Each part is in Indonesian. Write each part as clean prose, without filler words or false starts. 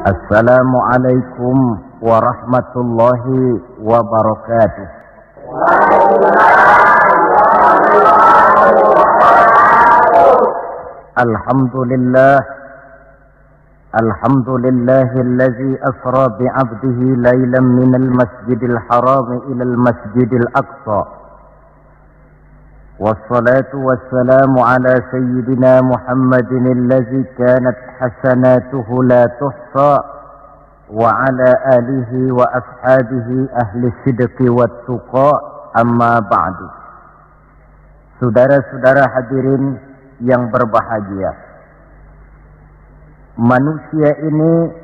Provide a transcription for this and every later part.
Assalamualaikum warahmatullahi wabarakatuh. Alhamdulillah, alhamdulillahilladzi asra bi'abdihi laylan minal masjidil haram ilal masjidil aqsa. Wassalatu wassalamu ala sayyidina Muhammadin alladzi kanat hasanatuhu la tuhsa wa ala alihi wa ashabihi ahli sidqi wat tuqa, amma ba'du. Saudara-saudara hadirin yang berbahagia, manusia ini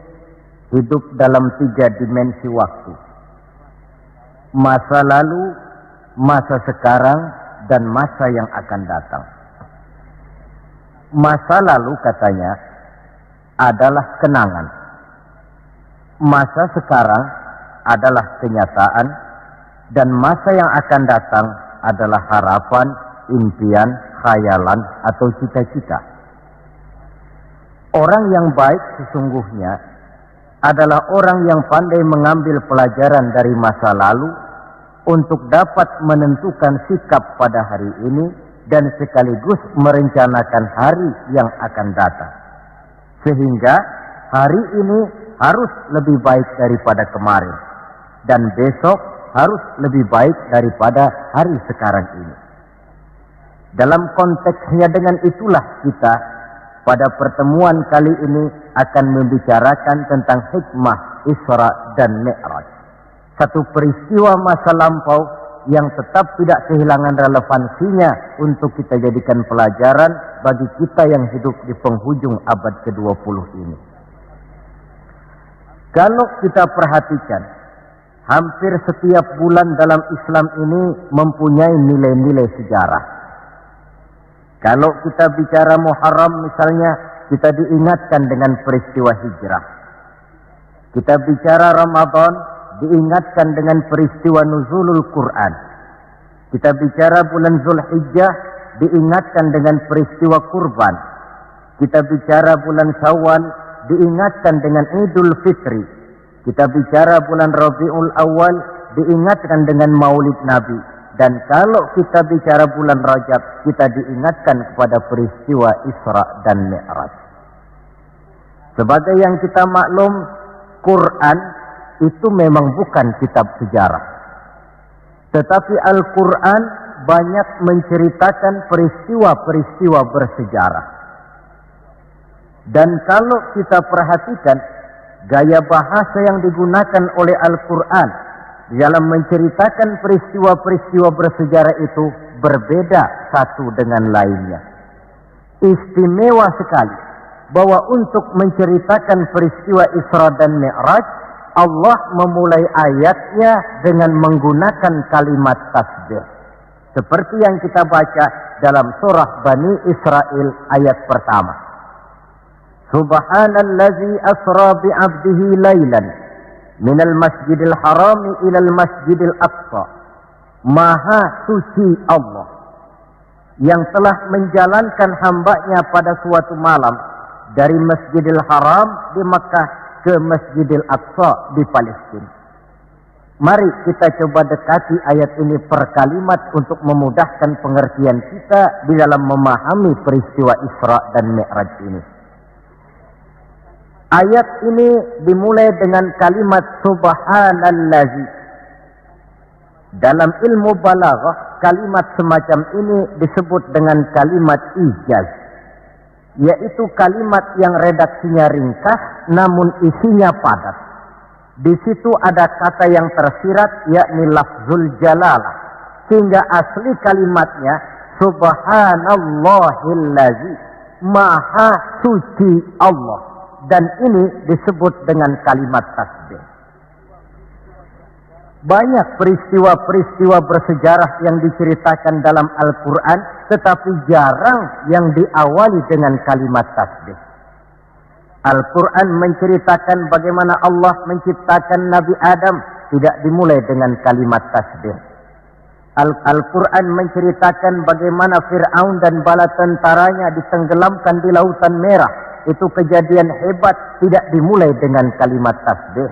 hidup dalam 3 dimensi waktu: masa lalu, masa sekarang, dan masa yang akan datang. Masa lalu katanya adalah kenangan, masa sekarang adalah kenyataan, dan masa yang akan datang adalah harapan, impian, khayalan, atau cita-cita. Orang yang baik sesungguhnya adalah orang yang pandai mengambil pelajaran dari masa lalu untuk dapat menentukan sikap pada hari ini dan sekaligus merencanakan hari yang akan datang. Sehingga hari ini harus lebih baik daripada kemarin, dan besok harus lebih baik daripada hari sekarang ini. Dalam konteksnya dengan itulah kita pada pertemuan kali ini akan membicarakan tentang hikmah Isra dan Mi'raj. Satu peristiwa masa lampau yang tetap tidak kehilangan relevansinya untuk kita jadikan pelajaran bagi kita yang hidup di penghujung abad ke-20 ini. Kalau kita perhatikan, hampir setiap bulan dalam Islam ini mempunyai nilai-nilai sejarah. Kalau kita bicara Muharram misalnya, kita diingatkan dengan peristiwa hijrah. Kita bicara Ramadan, diingatkan dengan peristiwa nuzulul Quran. Kita bicara bulan Zulhijjah, diingatkan dengan peristiwa kurban. Kita bicara bulan Syawal, diingatkan dengan Idul Fitri. Kita bicara bulan Rabiul Awal, diingatkan dengan Maulid Nabi. Dan kalau kita bicara bulan Rajab, kita diingatkan kepada peristiwa Isra dan Mi'raj. Sebagai yang kita maklum, Quran itu memang bukan kitab sejarah. Tetapi Al-Quran banyak menceritakan peristiwa-peristiwa bersejarah. Dan kalau kita perhatikan, gaya bahasa yang digunakan oleh Al-Quran dalam menceritakan peristiwa-peristiwa bersejarah itu berbeda satu dengan lainnya. Istimewa sekali bahwa untuk menceritakan peristiwa Isra dan Mi'raj, Allah memulai ayatnya dengan menggunakan kalimat tasbih. Seperti yang kita baca dalam surah Bani Israel ayat pertama. Subhanallazi asra bi'abdihi laylan minal masjidil harami ilal masjidil aqsa. Maha suci Allah yang telah menjalankan hambanya pada suatu malam dari Masjidil Haram di Makkah ke Masjidil Aqsa di Palestina. Mari kita coba dekati ayat ini per kalimat untuk memudahkan pengertian kita di dalam memahami peristiwa Isra dan Mi'raj ini. Ayat ini dimulai dengan kalimat Subhanallazi. Dalam ilmu balaghah, kalimat semacam ini disebut dengan kalimat ijaz, yaitu kalimat yang redaksinya ringkas namun isinya padat. Di situ ada kata yang tersirat, yakni lafzul jalalah, sehingga asli kalimatnya Subhanallahillazi, maha suci Allah, dan ini disebut dengan kalimat tasbih. Banyak peristiwa-peristiwa bersejarah yang diceritakan dalam Al-Quran, tetapi jarang yang diawali dengan kalimat tasbih. Al-Quran menceritakan bagaimana Allah menciptakan Nabi Adam, tidak dimulai dengan kalimat tasbih. Al-Quran menceritakan bagaimana Fir'aun dan bala tentaranya ditenggelamkan di Lautan Merah, itu kejadian hebat tidak dimulai dengan kalimat tasbih.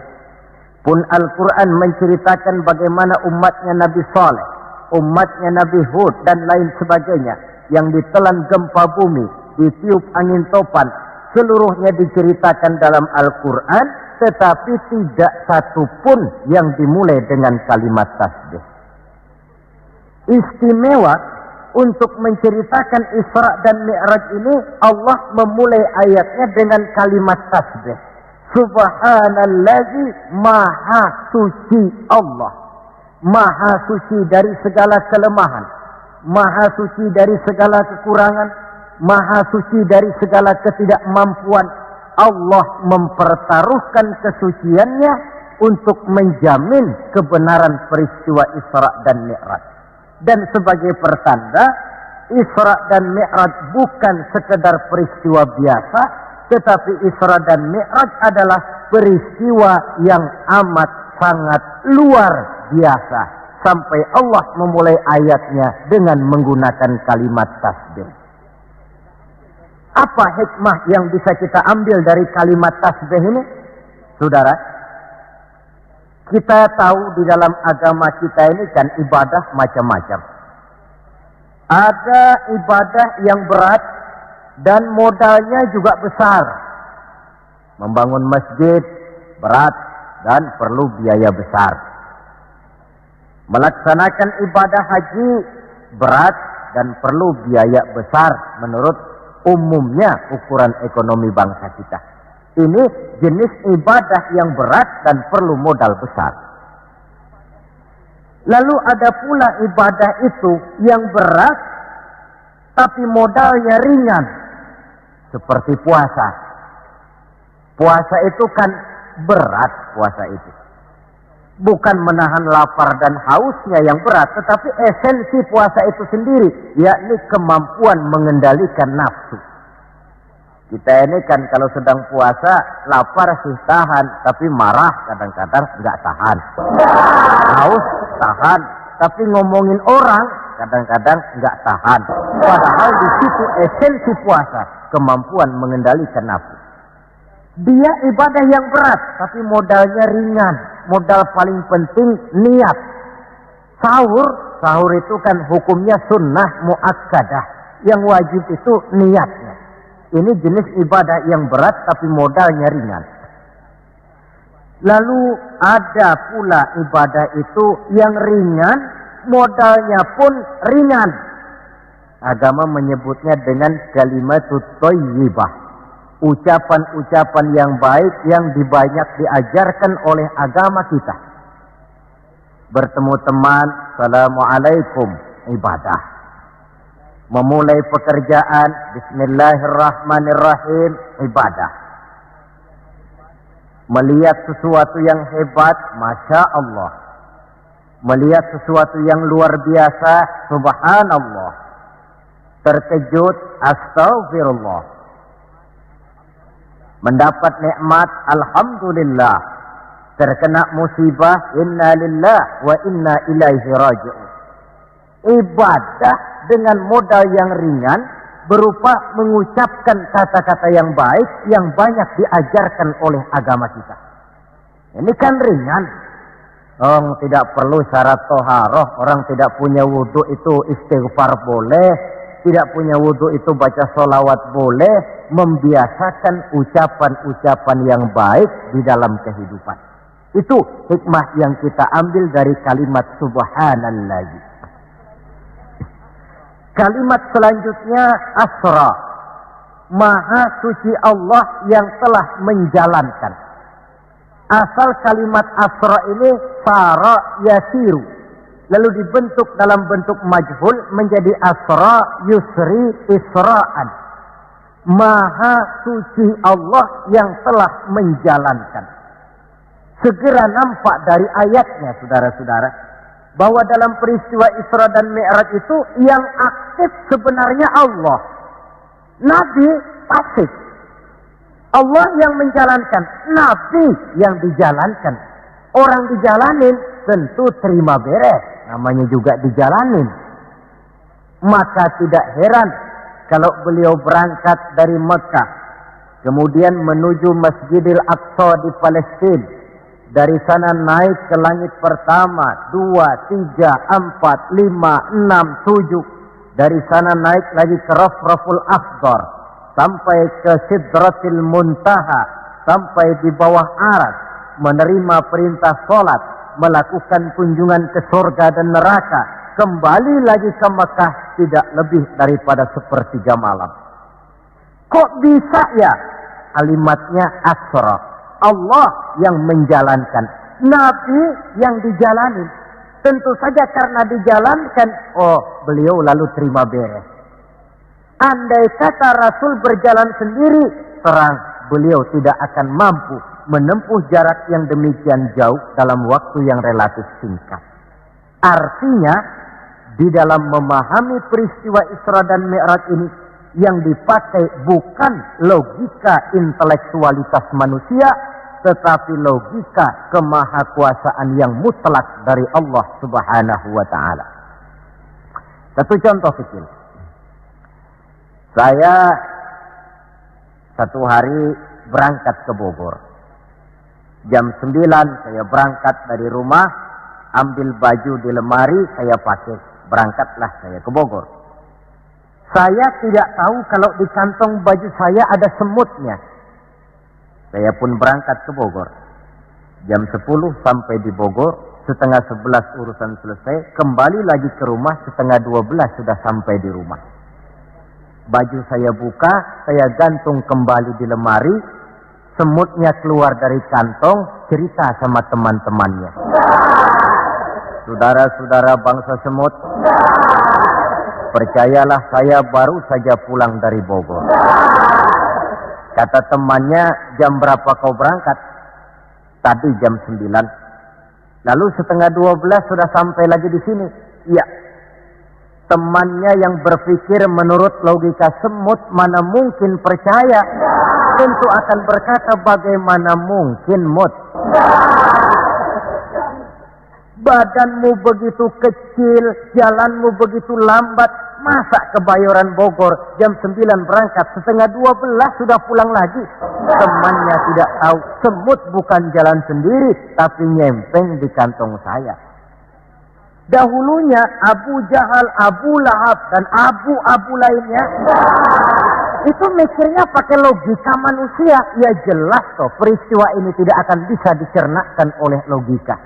Pun Al-Quran menceritakan bagaimana umatnya Nabi Saleh, umatnya Nabi Hud dan lain sebagainya yang ditelan gempa bumi, ditiup angin topan, seluruhnya diceritakan dalam Al-Quran, tetapi tidak satu pun yang dimulai dengan kalimat tasbih. Istimewa untuk menceritakan Isra dan Mi'raj ini, Allah memulai ayatnya dengan kalimat tasbih. Subhanallazi, maha suci Allah. Maha suci dari segala kelemahan, maha suci dari segala kekurangan, maha suci dari segala ketidakmampuan. Allah mempertaruhkan kesuciannya untuk menjamin kebenaran peristiwa Isra dan Mi'raj. Dan sebagai pertanda, Isra dan Mi'raj bukan sekedar peristiwa biasa, tetapi Isra dan Mi'raj adalah peristiwa yang amat sangat luar biasa. Sampai Allah memulai ayatnya dengan menggunakan kalimat tasbih. Apa hikmah yang bisa kita ambil dari kalimat tasbih ini? Saudara, kita tahu di dalam agama kita ini kan ibadah macam-macam. Ada ibadah yang berat dan modalnya juga besar. Membangun masjid berat dan perlu biaya besar. Melaksanakan ibadah haji berat dan perlu biaya besar menurut umumnya ukuran ekonomi bangsa kita. Ini jenis ibadah yang berat dan perlu modal besar. Lalu ada pula ibadah itu yang berat tapi modalnya ringan. Seperti puasa. Puasa itu kan berat, puasa itu. Bukan menahan lapar dan hausnya yang berat, tetapi esensi puasa itu sendiri, yakni kemampuan mengendalikan nafsu. Kita ini kan kalau sedang puasa, lapar sih tahan, tapi marah kadang-kadang nggak tahan. Haus tahan, tapi ngomongin orang kadang-kadang nggak tahan. Padahal di situ esensi puasa, kemampuan mengendalikan nafsu. Dia ibadah yang berat, tapi modalnya ringan. Modal paling penting niat. Sahur itu kan hukumnya sunnah muakkadah. Yang wajib itu niatnya. Ini jenis ibadah yang berat tapi modalnya ringan. Lalu ada pula ibadah itu yang ringan, modalnya pun ringan. Agama menyebutnya dengan kalimatut thayyibah. Ucapan-ucapan yang baik yang dibanyak diajarkan oleh agama kita. Bertemu teman, assalamualaikum, ibadah. Memulai pekerjaan, bismillahirrahmanirrahim, ibadah. Melihat sesuatu yang hebat, masya Allah. Melihat sesuatu yang luar biasa, subhanallah. Terkejut, astaghfirullah. Mendapat nikmat, alhamdulillah. Terkena musibah, inna lillah wa inna ilaihi raji'un. Ibadah dengan modal yang ringan berupa mengucapkan kata-kata yang baik yang banyak diajarkan oleh agama kita. Ini kan ringan. Orang tidak perlu syarat toharoh, orang tidak punya wudhu itu istighfar boleh. Tidak punya wudhu itu baca sholawat boleh. Membiasakan ucapan-ucapan yang baik di dalam kehidupan. Itu hikmah yang kita ambil dari kalimat subhanallah. Kalimat selanjutnya asra. Maha suci Allah yang telah menjalankan. Asal kalimat asra ini sara yasiru. Lalu dibentuk dalam bentuk majhul menjadi asra yusri isra'an. Maha suci Allah yang telah menjalankan. Segera nampak dari ayatnya, saudara-saudara, bahwa dalam peristiwa Isra dan Mi'raj itu yang aktif sebenarnya Allah. Nabi pasif. Allah yang menjalankan, Nabi yang dijalankan. Orang dijalanin tentu terima beres, namanya juga dijalanin. Maka tidak heran kalau beliau berangkat dari Mekah kemudian menuju Masjidil Aqsa di Palestina. Dari sana naik ke langit pertama, 2, 3, 4, 5, 6, 7. Dari sana naik lagi ke Rafraful Akhdar, sampai ke Sidratil Muntaha, sampai di bawah Aras, menerima perintah sholat, melakukan kunjungan ke surga dan neraka, kembali lagi ke Mekah tidak lebih daripada sepertiga malam. Kok bisa ya? Kalimatnya Asra. Allah yang menjalankan, Nabi yang dijalani. Tentu saja karena dijalankan, beliau lalu terima beres. Andai kata Rasul berjalan sendiri, terang beliau tidak akan mampu menempuh jarak yang demikian jauh dalam waktu yang relatif singkat. Artinya, di dalam memahami peristiwa Isra dan Mi'raj ini, yang dipakai bukan logika intelektualitas manusia, tetapi logika kemahakuasaan yang mutlak dari Allah Subhanahu wa ta'ala. Satu contoh kecil. Saya satu hari berangkat ke Bogor. Jam 9 saya berangkat dari rumah, ambil baju di lemari, saya pakai. Berangkatlah saya ke Bogor. Saya tidak tahu kalau di kantong baju saya ada semutnya. Saya pun berangkat ke Bogor. Jam 10 sampai di Bogor, setengah 11 urusan selesai, kembali lagi ke rumah, setengah 12 sudah sampai di rumah. Baju saya buka, saya gantung kembali di lemari, semutnya keluar dari kantong, cerita sama teman-temannya. Saudara-saudara bangsa semut, percayalah saya baru saja pulang dari Bogor. Kata temannya, jam berapa kau berangkat? Tadi jam 9. Lalu setengah 12 sudah sampai lagi di sini. Iya. Temannya yang berpikir menurut logika semut, mana mungkin percaya. Tentu akan berkata, bagaimana mungkin mut? Badanmu begitu kecil, jalanmu begitu lambat, masa ke Bayoran Bogor jam 9 berangkat, setengah 12 sudah pulang lagi. Temannya tidak tahu, semut bukan jalan sendiri, tapi nyempeng di kantong saya. Dahulunya Abu Jahal, Abu Lahab, dan abu-abu lainnya, itu mikirnya pakai logika manusia. Ya jelas toh, peristiwa ini tidak akan bisa dicernakkan oleh logika.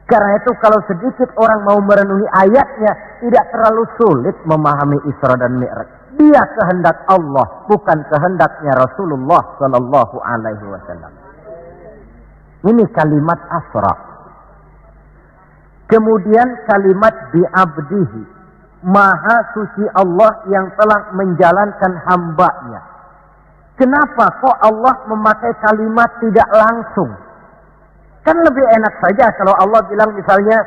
Karena itu kalau sedikit orang mau merenungi ayatnya, tidak terlalu sulit memahami Isra dan Mi'raj. Dia kehendak Allah, bukan kehendaknya Rasulullah Sallallahu Alaihi Wasallam. Ini kalimat Asra. Kemudian kalimat bi'abdihi, Maha suci Allah yang telah menjalankan hambanya. Kenapa kok Allah memakai kalimat tidak langsung? Kan lebih enak saja kalau Allah bilang misalnya,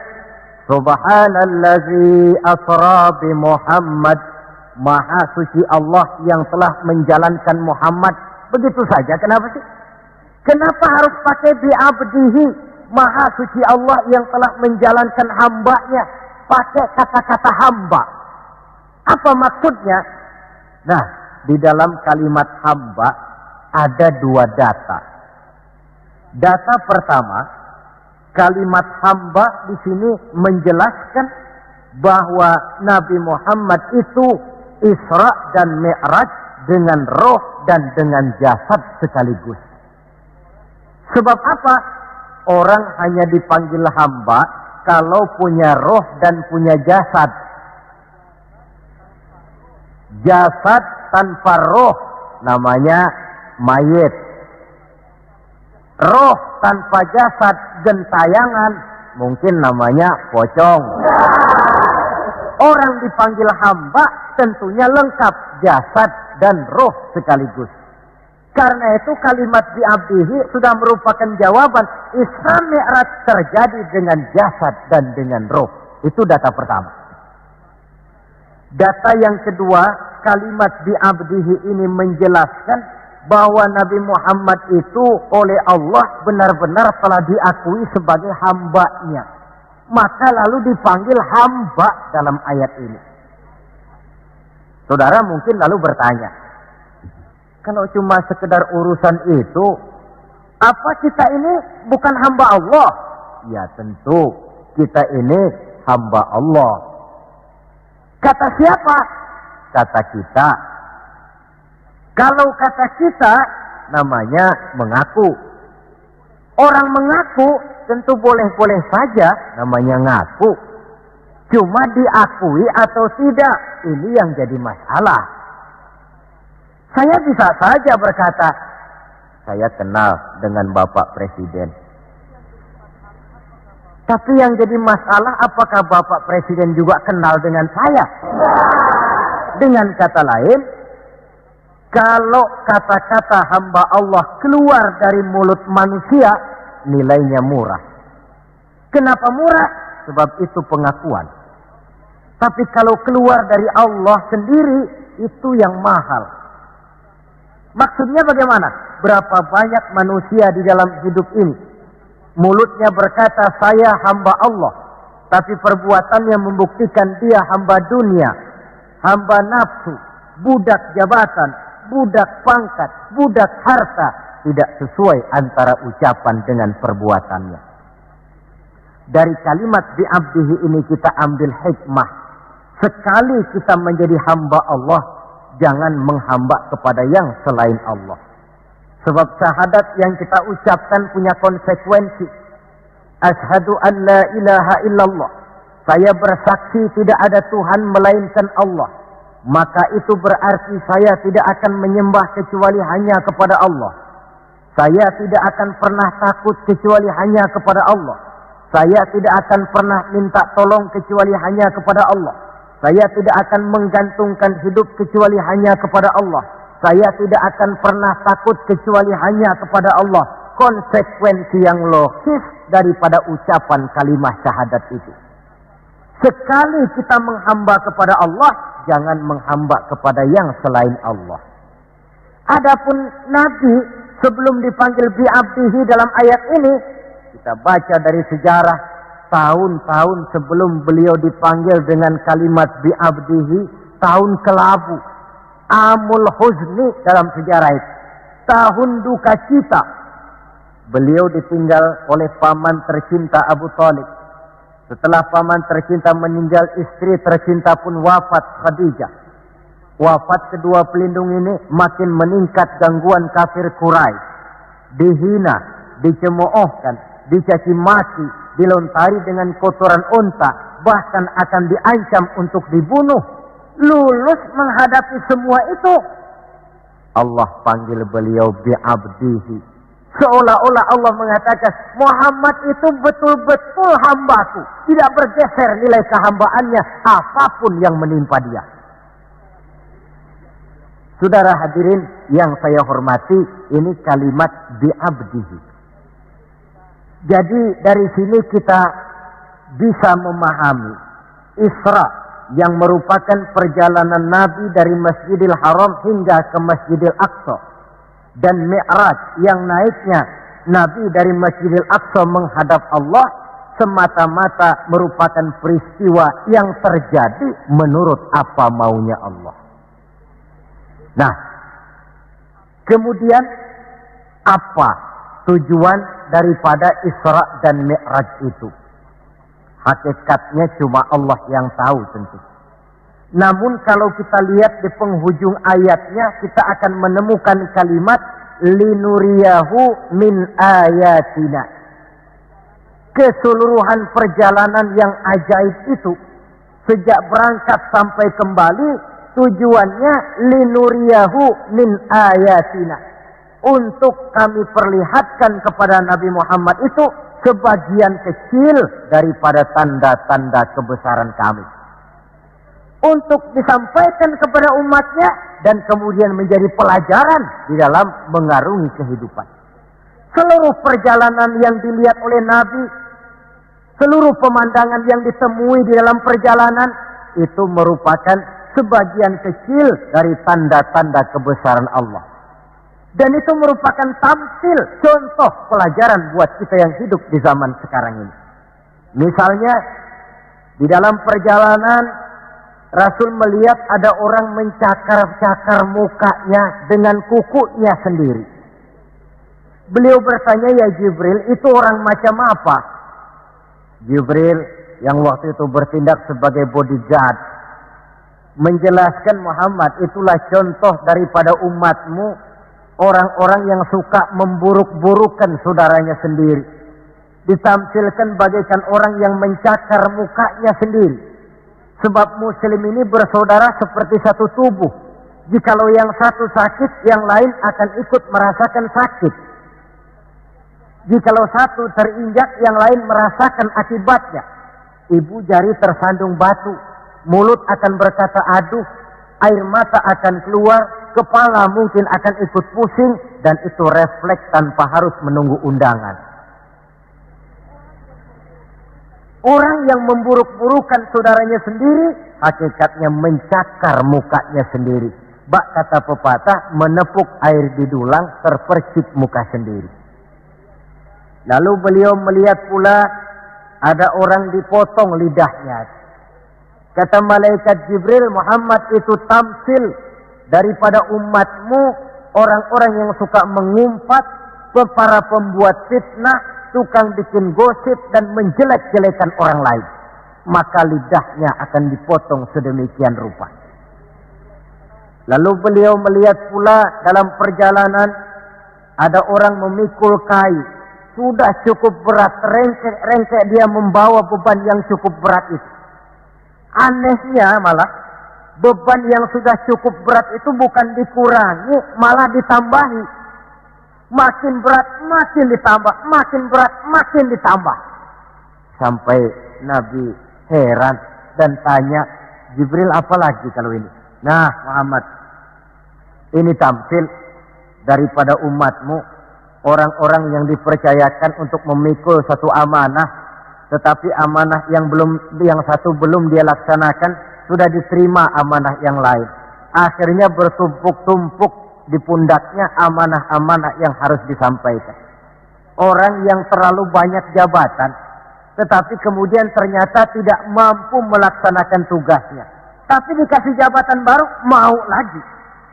Subhanallazi asra bi Muhammad, Maha suci Allah yang telah menjalankan Muhammad. Begitu saja, kenapa sih? Kenapa harus pakai bi'abdihi, Maha suci Allah yang telah menjalankan hambanya? Pakai kata-kata hamba. Apa maksudnya? Nah, di dalam kalimat hamba ada dua data. Data pertama, kalimat hamba di sini menjelaskan bahwa Nabi Muhammad itu Isra dan Mi'raj dengan roh dan dengan jasad sekaligus. Sebab apa? Orang hanya dipanggil hamba kalau punya roh dan punya jasad. Jasad tanpa roh namanya mayit. Roh tanpa jasad gentayangan, mungkin namanya pocong. Orang dipanggil hamba tentunya lengkap jasad dan roh sekaligus. Karena itu kalimat bi'abdihi sudah merupakan jawaban Isra Mi'raj terjadi dengan jasad dan dengan roh. Itu data pertama. Data yang kedua, kalimat bi'abdihi ini menjelaskan bahwa Nabi Muhammad itu oleh Allah benar-benar telah diakui sebagai hambanya. Maka lalu dipanggil hamba dalam ayat ini. Saudara mungkin lalu bertanya, Kalau cuma sekedar urusan itu, apa kita ini bukan hamba Allah? Ya tentu, kita ini hamba Allah. Kata siapa? Kata kita. Kalau kata kita, namanya mengaku. Orang mengaku tentu boleh-boleh saja, namanya ngaku. Cuma diakui atau tidak, ini yang jadi masalah. Saya bisa saja berkata, saya kenal dengan Bapak Presiden. Tapi yang jadi masalah, apakah Bapak Presiden juga kenal dengan saya? Dengan kata lain, kalau kata-kata hamba Allah keluar dari mulut manusia, nilainya murah. Kenapa murah? Sebab itu pengakuan. Tapi kalau keluar dari Allah sendiri, itu yang mahal. Maksudnya bagaimana? Berapa banyak manusia di dalam hidup ini, mulutnya berkata saya hamba Allah, tapi perbuatannya membuktikan dia hamba dunia, hamba nafsu, budak jabatan, budak pangkat, budak harta. Tidak sesuai antara ucapan dengan perbuatannya. Dari kalimat bi'abdihi ini kita ambil hikmah. Sekali kita menjadi hamba Allah, jangan menghamba kepada yang selain Allah. Sebab syahadat yang kita ucapkan punya konsekuensi. Asyhadu an la ilaha illallah. Saya bersaksi tidak ada Tuhan melainkan Allah. Maka itu berarti saya tidak akan menyembah kecuali hanya kepada Allah. Saya tidak akan pernah takut kecuali hanya kepada Allah. Saya tidak akan pernah minta tolong kecuali hanya kepada Allah. Saya tidak akan menggantungkan hidup kecuali hanya kepada Allah. Saya tidak akan pernah takut kecuali hanya kepada Allah. Konsekuensi yang logis daripada ucapan kalimat syahadat itu. Sekali kita menghamba kepada Allah, jangan menghamba kepada yang selain Allah. Adapun Nabi sebelum dipanggil bi'abdihi dalam ayat ini, kita baca dari sejarah tahun-tahun sebelum beliau dipanggil dengan kalimat bi'abdihi, tahun kelabu, amul huzni dalam sejarah itu, tahun duka cita. Beliau ditinggal oleh paman tercinta Abu Thalib. Setelah paman tercinta meninggal, istri tercinta pun wafat, Khadijah. Wafat kedua pelindung ini makin meningkat gangguan kafir Quraisy. Dihina, dicemoohkan, dicaci maki, dilontari dengan kotoran unta, bahkan akan diancam untuk dibunuh. Lulus menghadapi semua itu, Allah panggil beliau bi'abdihi. Seolah-olah Allah mengatakan, Muhammad itu betul-betul hambaku, tidak bergeser nilai kehambaannya apapun yang menimpa dia. Saudara hadirin yang saya hormati, ini kalimat bi'abdihi. Jadi dari sini kita bisa memahami Isra yang merupakan perjalanan Nabi dari Masjidil Haram hingga ke Masjidil Aqsa, dan Mi'raj yang naiknya Nabi dari Masjidil Aqsa menghadap Allah semata-mata merupakan peristiwa yang terjadi menurut apa maunya Allah. Nah, kemudian apa tujuan daripada Isra dan Mi'raj itu? Hakikatnya cuma Allah yang tahu tentu. Namun kalau kita lihat di penghujung ayatnya, kita akan menemukan kalimat linuriyahu min ayatina. Keseluruhan perjalanan yang ajaib itu, sejak berangkat sampai kembali, tujuannya linuriyahu min ayatina, untuk kami perlihatkan kepada Nabi Muhammad itu sebagian kecil daripada tanda-tanda kebesaran kami, untuk disampaikan kepada umatnya dan kemudian menjadi pelajaran di dalam mengarungi kehidupan. Seluruh perjalanan yang dilihat oleh Nabi, seluruh pemandangan yang ditemui di dalam perjalanan itu merupakan sebagian kecil dari tanda-tanda kebesaran Allah. Dan itu merupakan tampil, contoh pelajaran buat kita yang hidup di zaman sekarang ini. Misalnya, di dalam perjalanan Rasul melihat ada orang mencakar-cakar mukanya dengan kukunya sendiri. Beliau bertanya, ya Jibril, itu orang macam apa? Jibril yang waktu itu bertindak sebagai bodyguard menjelaskan, Muhammad, itulah contoh daripada umatmu, orang-orang yang suka memburuk-burukan saudaranya sendiri. Ditampilkan bagaikan orang yang mencakar mukanya sendiri. Sebab muslim ini bersaudara seperti satu tubuh. Jikalau yang satu sakit, yang lain akan ikut merasakan sakit. Jikalau satu terinjak, yang lain merasakan akibatnya. Ibu jari tersandung batu, mulut akan berkata aduh, air mata akan keluar, kepala mungkin akan ikut pusing, dan itu refleks tanpa harus menunggu undangan. Orang yang memburuk-burukan saudaranya sendiri, hakikatnya mencakar mukanya sendiri. Bak kata pepatah, menepuk air di dulang, terpercik muka sendiri. Lalu beliau melihat pula ada orang dipotong lidahnya. Kata malaikat Jibril, Muhammad, itu tamsil daripada umatmu, orang-orang yang suka mengumpat, para pembuat fitnah, tukang bikin gosip dan menjelek-jelekan orang lain. Maka lidahnya akan dipotong sedemikian rupa. Lalu beliau melihat pula dalam perjalanan ada orang memikul kayu. Sudah cukup berat, rengkek dia membawa beban yang cukup berat itu. Anehnya malah, beban yang sudah cukup berat itu bukan dikurangi, malah ditambahi. Makin berat, makin ditambah. Makin berat, makin ditambah. Sampai Nabi heran dan tanya, Jibril, apa lagi kalau ini? Nah, Muhammad, ini tamsil daripada umatmu, orang-orang yang dipercayakan untuk memikul satu amanah, tetapi amanah yang satu belum dia laksanakan, sudah diterima amanah yang lain. Akhirnya bertumpuk-tumpuk di pundaknya amanah-amanah yang harus disampaikan. Orang yang terlalu banyak jabatan, tetapi kemudian ternyata tidak mampu melaksanakan tugasnya. Tapi dikasih jabatan baru, mau lagi.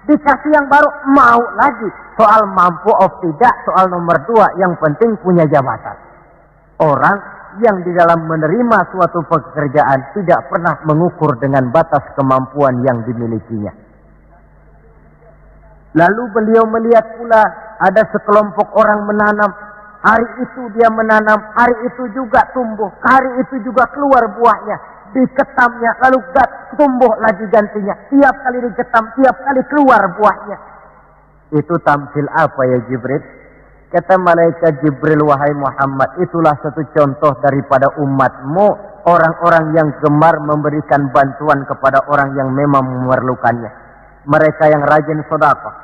Dikasih yang baru, mau lagi. Soal mampu of tidak, soal nomor 2, yang penting punya jabatan. Orang yang di dalam menerima suatu pekerjaan tidak pernah mengukur dengan batas kemampuan yang dimilikinya. Lalu beliau melihat pula ada sekelompok orang menanam. Hari itu dia menanam, hari itu juga tumbuh, hari itu juga keluar buahnya. Diketamnya, lalu tumbuh lagi gantinya. Tiap kali diketam, tiap kali keluar buahnya. Itu tamsil apa ya Jibril? Kata malaikat Jibril, wahai Muhammad, itulah satu contoh daripada umatmu, orang-orang yang gemar memberikan bantuan kepada orang yang memang memerlukannya. Mereka yang rajin sedekah,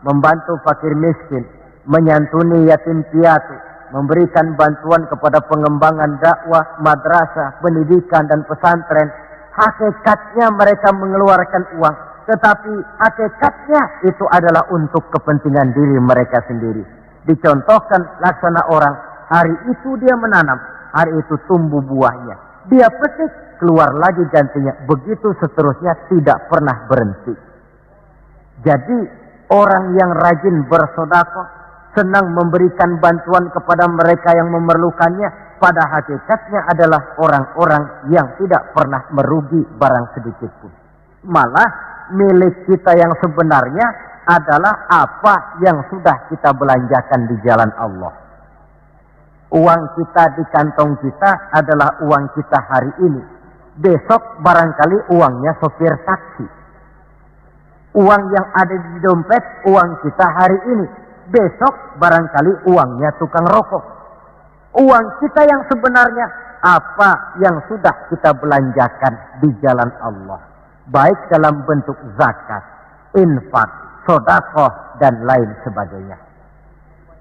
membantu fakir miskin, menyantuni yatim piatu, memberikan bantuan kepada pengembangan dakwah, madrasah, pendidikan dan pesantren. Hakikatnya mereka mengeluarkan uang, tetapi hakikatnya itu adalah untuk kepentingan diri mereka sendiri. Dicontohkan laksana orang, hari itu dia menanam, hari itu tumbuh buahnya. Dia petik, keluar lagi gantinya. Begitu seterusnya, tidak pernah berhenti. Jadi orang yang rajin bersedekah, senang memberikan bantuan kepada mereka yang memerlukannya, pada hakikatnya adalah orang-orang yang tidak pernah merugi barang sedikit pun. Malah milik kita yang sebenarnya adalah apa yang sudah kita belanjakan di jalan Allah. Uang kita di kantong kita adalah uang kita hari ini. Besok barangkali uangnya sopir taksi. Uang yang ada di dompet, uang kita hari ini. Besok barangkali uangnya tukang rokok. Uang kita yang sebenarnya, apa yang sudah kita belanjakan di jalan Allah. Baik dalam bentuk zakat, infak, sedekah, dan lain sebagainya.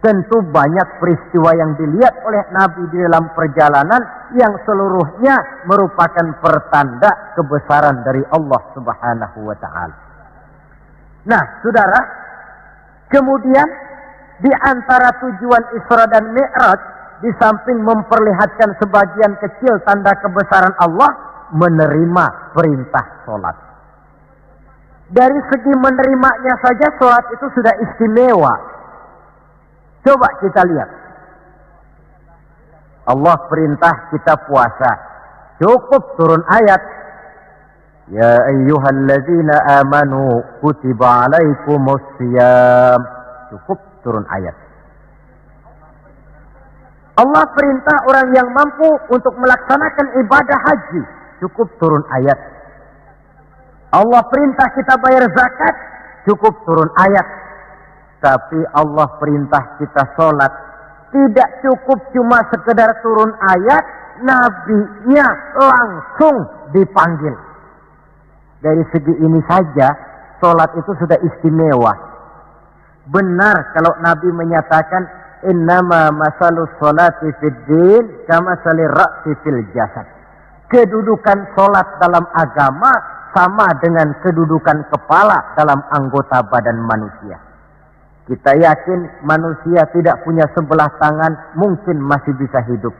Tentu banyak peristiwa yang dilihat oleh Nabi di dalam perjalanan yang seluruhnya merupakan pertanda kebesaran dari Allah Subhanahu wa Ta'ala. Nah, saudara, kemudian di antara tujuan Isra dan Mi'raj, di samping memperlihatkan sebagian kecil tanda kebesaran Allah, menerima perintah sholat. Dari segi menerimanya saja sholat itu sudah istimewa. Coba kita lihat. Allah perintah kita puasa. Cukup turun ayat. Ya ayyuhalladzina amanu kutiba alaikumusiyam. Cukup turun ayat. Allah perintah orang yang mampu untuk melaksanakan ibadah haji. Cukup turun ayat. Allah perintah kita bayar zakat. Cukup turun ayat. Tapi Allah perintah kita sholat. Tidak cukup cuma sekedar turun ayat. Nabinya langsung dipanggil. Dari segi ini saja, sholat itu sudah istimewa. Benar kalau Nabi menyatakan, innama masalus sholati fid din kama salir ra'si fil jasad. Kedudukan sholat dalam agama sama dengan kedudukan kepala dalam anggota badan manusia. Kita yakin manusia tidak punya sebelah tangan, mungkin masih bisa hidup.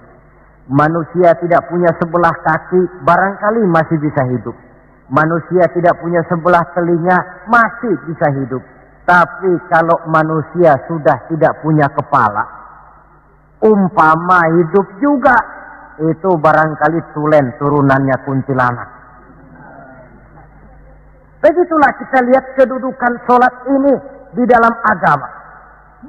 Manusia tidak punya sebelah kaki, barangkali masih bisa hidup. Manusia tidak punya sebelah telinga, masih bisa hidup. Tapi kalau manusia sudah tidak punya kepala, umpama hidup juga, itu barangkali tulen turunannya kuntilanak. Begitulah kita lihat kedudukan sholat ini di dalam agama.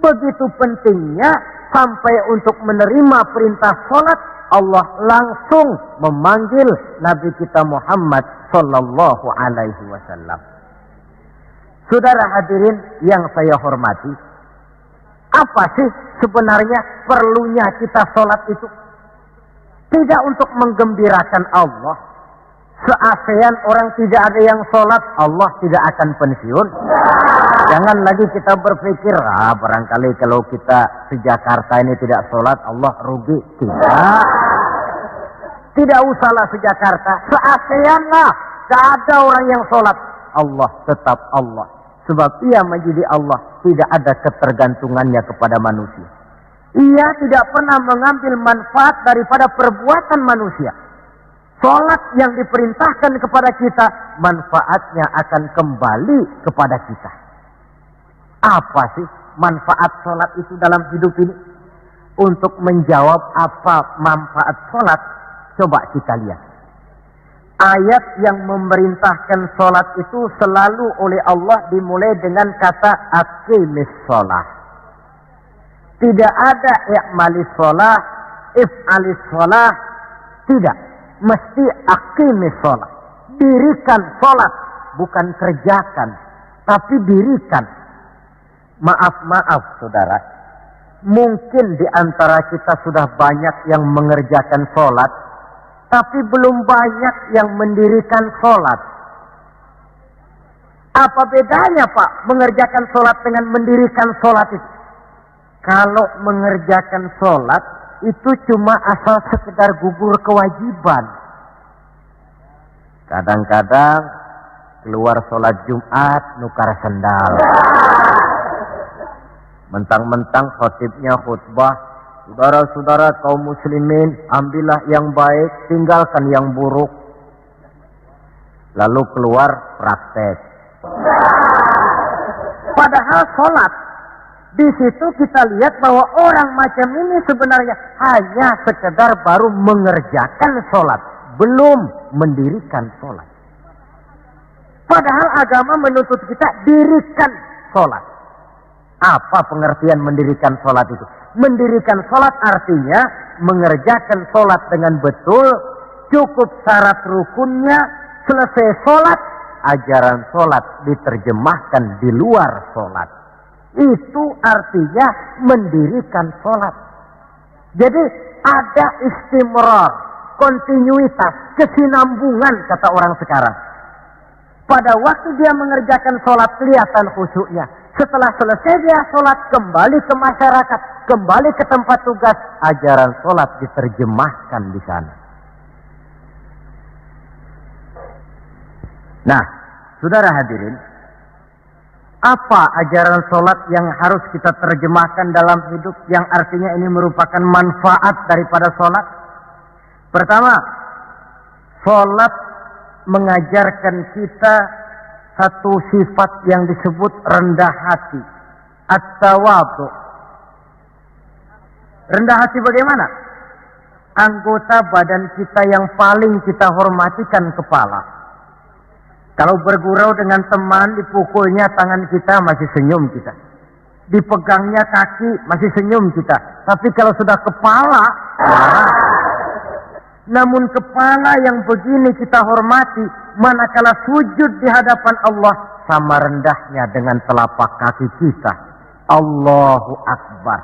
Begitu pentingnya sampai untuk menerima perintah sholat, Allah langsung memanggil Nabi kita Muhammad sallallahu alaihi wasallam. Saudara hadirin yang saya hormati, apa sih sebenarnya perlunya kita sholat itu? Tidak untuk menggembirakan Allah. Se-ASEAN orang tidak ada yang sholat, Allah tidak akan pensiun. Jangan lagi kita berpikir, barangkali kalau kita se-Jakarta ini tidak sholat, Allah rugi. Tidak usahlah se-Jakarta, se-ASEAN lah. Tidak ada orang yang sholat. Allah tetap Allah. Sebab ia menjadi Allah, tidak ada ketergantungannya kepada manusia. Ia tidak pernah mengambil manfaat daripada perbuatan manusia. Sholat yang diperintahkan kepada kita, manfaatnya akan kembali kepada kita. Apa sih manfaat sholat itu dalam hidup ini? Untuk menjawab apa manfaat sholat, coba kita lihat. Ayat yang memerintahkan sholat itu selalu oleh Allah dimulai dengan kata aqimis sholat. Tidak ada i'malis sholat, if'alis sholat. Tidak. Mesti aqimis sholat. Dirikan sholat. Bukan kerjakan. Tapi dirikan. Maaf saudara. Mungkin di antara kita sudah banyak yang mengerjakan sholat. Tapi belum banyak yang mendirikan sholat. Apa bedanya Pak mengerjakan sholat dengan mendirikan sholat itu? Kalau mengerjakan sholat itu cuma asal sekedar gugur kewajiban. Kadang-kadang keluar sholat Jumat nukar sendal. Mentang-mentang khotibnya khutbah, saudara-saudara kaum muslimin, ambillah yang baik, tinggalkan yang buruk. Lalu keluar praktek. Padahal sholat, di situ kita lihat bahwa orang macam ini sebenarnya hanya sekedar baru mengerjakan sholat, belum mendirikan sholat. Padahal agama menuntut kita dirikan sholat. Apa pengertian mendirikan sholat itu? Mendirikan sholat artinya mengerjakan sholat dengan betul, cukup syarat rukunnya, selesai sholat, ajaran sholat diterjemahkan di luar sholat. Itu artinya mendirikan sholat. Jadi ada istimrar, kontinuitas, kesinambungan kata orang sekarang. Pada waktu dia mengerjakan sholat kelihatan khusyuknya. Setelah selesai dia sholat, kembali ke masyarakat, kembali ke tempat tugas, ajaran sholat diterjemahkan di sana. Nah, saudara hadirin, apa ajaran sholat yang harus kita terjemahkan dalam hidup, yang artinya ini merupakan manfaat daripada sholat? Pertama, Sholat mengajarkan kita satu sifat yang disebut rendah hati. At-tawadhu. Rendah hati bagaimana? Anggota badan kita yang paling kita hormatikan kepala. Kalau bergurau dengan teman, dipukulnya tangan kita, masih senyum kita. Dipegangnya kaki, masih senyum kita. Tapi kalau sudah kepala, namun kepala yang begini kita hormati, manakala sujud di hadapan Allah, sama rendahnya dengan telapak kaki kita. Allahu Akbar.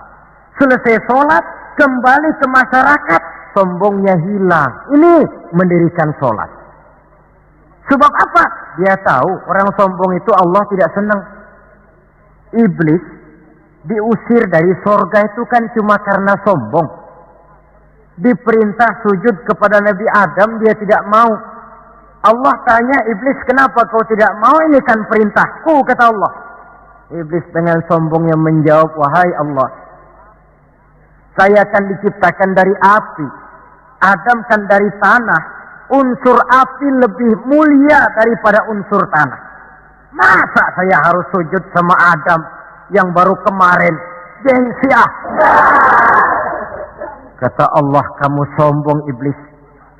Selesai sholat, kembali ke masyarakat, sombongnya hilang. Ini mendirikan sholat. Sebab apa? Dia tahu orang sombong itu Allah tidak senang. Iblis diusir dari sorga itu kan cuma karena sombong. Diperintah sujud kepada Nabi Adam, dia tidak mau. Allah tanya iblis, kenapa kau tidak mau? Ini kan perintahku, kata Allah. Iblis dengan sombongnya menjawab, wahai Allah, saya akan diciptakan dari api, Adam kan dari tanah. Unsur api lebih mulia daripada unsur tanah. Masa saya harus sujud sama Adam yang baru kemarin? Gengsi ah. Kata Allah, kamu sombong iblis.